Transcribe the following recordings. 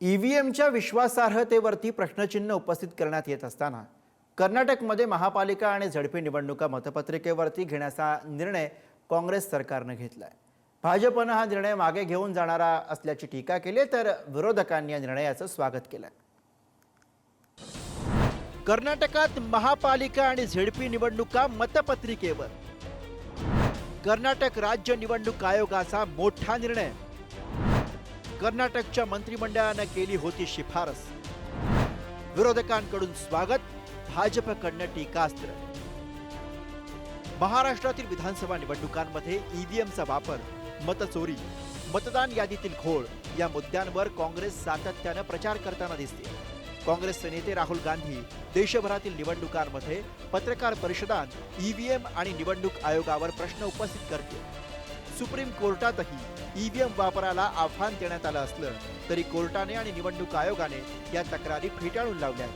ईव्हीएमच्या विश्वासार्हतेवरती प्रश्नचिन्ह उपस्थित करण्यात येत असताना कर्नाटकमध्ये महापालिका आणि झडपी निवडणुका मतपत्रिकेवरती घेण्याचा निर्णय काँग्रेस सरकारने घेतलाय। भाजपने हा निर्णय मागे घेऊन जाणारा असल्याची टीका केली, तर विरोधकांनी या निर्णयाचं स्वागत केलं। कर्नाटकात महापालिका आणि झडपी निवडणुका मतपत्रिकेवर कर्नाटक राज्य निवडणूक आयोगाचा मोठा निर्णय। कर्नाटकच्या मंत्रिमंडळाने केली होती शिफारस, विरोधकांकडून स्वागत, भाजपकडून टीकास्त्र। महाराष्ट्रातील विधानसभा निवडणुकांमध्ये ईव्हीएमचा वापर, मतचोरी, मतदान यादीतील घोळ या मुद्द्यांवर काँग्रेस सातत्याने प्रचार करताना दिसते। काँग्रेसचे नेते राहुल गांधी देशभरातील निवडणुकांमध्ये पत्रकार परिषदांत ईव्हीएम आणि निवडणूक आयोगावर प्रश्न उपस्थित करते। सुप्रीम कोर्टातही ईव्हीएम वापराला आव्हान देण्यात आलं असलं तरी कोर्टाने आणि निवडणूक आयोगाने या तक्रारी फेटाळून लावल्या।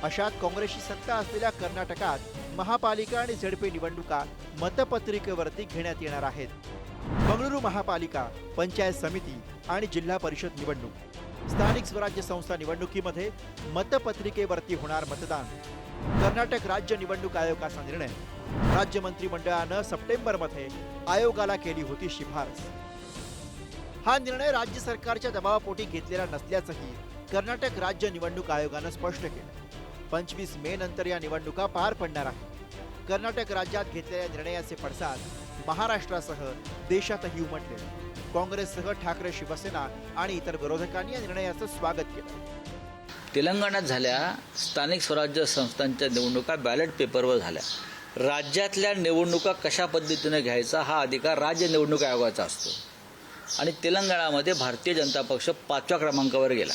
अशात काँग्रेसची सत्ता असलेल्या कर्नाटकात महापालिका आणि झडपी निवडणुका मतपत्रिकेवरती घेण्यात येणार आहेत। बंगळुरू महापालिका, पंचायत समिती आणि जिल्हा परिषद निवडणूक, स्थानिक स्वराज्य संस्था निवडणुकीमध्ये मतपत्रिकेवरती होणार मतदान। कर्नाटक राज्य निवडणूक आयोगाचा निर्णय। राज्य मंत्रिमंडळानं सप्टेंबरमध्ये आयोगाला केली होती शिफारस। हा निर्णय राज्य सरकारच्या दबावापोटी घेतलेला नसल्याचंही कर्नाटक राज्य निवडणूक आयोगानं स्पष्ट केलं। 25 मे नंतर या निवडणुका पार पडणार आहेत। कर्नाटक राज्यात घेतलेल्या निर्णयाचे पडसाद महाराष्ट्रासह देशातही उमटले। काँग्रेससह ठाकरे शिवसेना आणि इतर विरोधकांनी या निर्णयाचं स्वागत केलं। तेलंगणात झाल्या स्थानिक स्वराज्य संस्थांच्या निवडणुका बॅलेट पेपरवर झाल्या। राज्यातल्या निवडणुका कशा पद्धतीने घ्यायचा हा अधिकार राज्य निवडणूक आयोगाचा असतो आणि तेलंगणामध्ये भारतीय जनता पक्ष 5व्या क्रमांकावर गेला।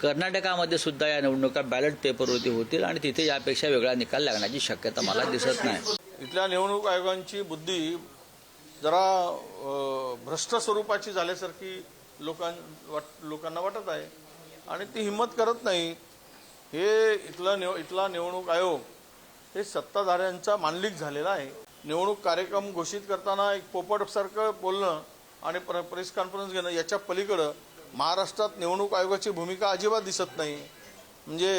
कर्नाटकामध्ये सुद्धा या निवडणुका बॅलेट पेपरवरती होतील आणि तिथे यापेक्षा वेगळा निकाल लागण्याची शक्यता मला दिसत नाही। इथल्या निवडणूक आयोगांची बुद्धी जरा भ्रष्ट स्वरूपाची झाल्यासारखी लोकांना वाटत आहे आणि ती हिंमत करत नाही। हे इथला निवडणूक आयोग हे सत्ताधाऱ्यांचा मांडलिक झालेला आहे। निवडणूक कार्यक्रम घोषित करताना एक पोपटसारखं बोलणं आणि प्रेस कॉन्फरन्स घेणं याच्या पलीकडं महाराष्ट्रात निवडणूक आयोगाची भूमिका अजिबात दिसत नाही। म्हणजे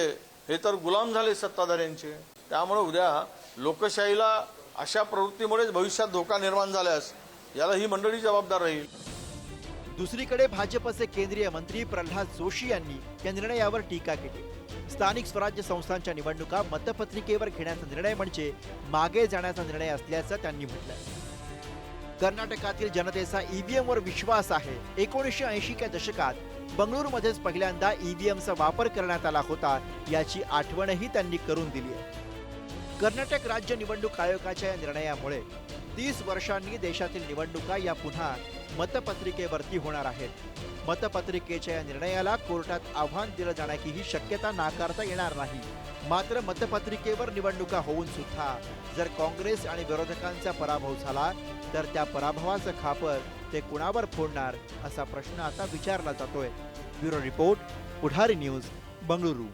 हे तर गुलाम झाले सत्ताधाऱ्यांचे। त्यामुळे उद्या लोकशाहीला अशा प्रवृत्तीमुळेच भविष्यात धोका निर्माण झाल्यास याला ही मंडळी जबाबदार राहील। दुसरीकडे भाजपचे केंद्रीय मंत्री प्रल्हाद जोशी यांनी या निर्णयावर टीका केली। स्थानिक स्वराज्य संस्थांच्या निवडणुका मतपत्रिकेवर घेण्याचा निर्णय म्हणजे मागे जाण्याचा निर्णय असल्याचं त्यांनी म्हटलंय। कर्नाटकातील जनतेचा ईव्हीएमवर विश्वास आहे। 1980च्या दशकात बंगळुरूमध्येच पहिल्यांदा ईव्हीएमचा वापर करण्यात आला होता, याची आठवणही त्यांनी करून दिली आहे। कर्नाटक राज्य निवडणूक आयोगाच्या या निर्णयामुळे 30 वर्षांनी देशातील निवडणुका या पुन्हा मतपत्रिकेवरती होणार आहेत। मतपत्रिकेच्या या निर्णयाला कोर्टात आव्हान दिलं जाण्याची ही शक्यता नाकारता येणार नाही। मात्र मतपत्रिकेवर निवडणुका होऊन सुद्धा जर काँग्रेस आणि विरोधकांचा पराभव झाला तर त्या पराभवाचं खापर ते कुणावर फोडणार असा प्रश्न आता विचारला जातोय। ब्युरो रिपोर्ट, पुढारी न्यूज, बंगळुरू।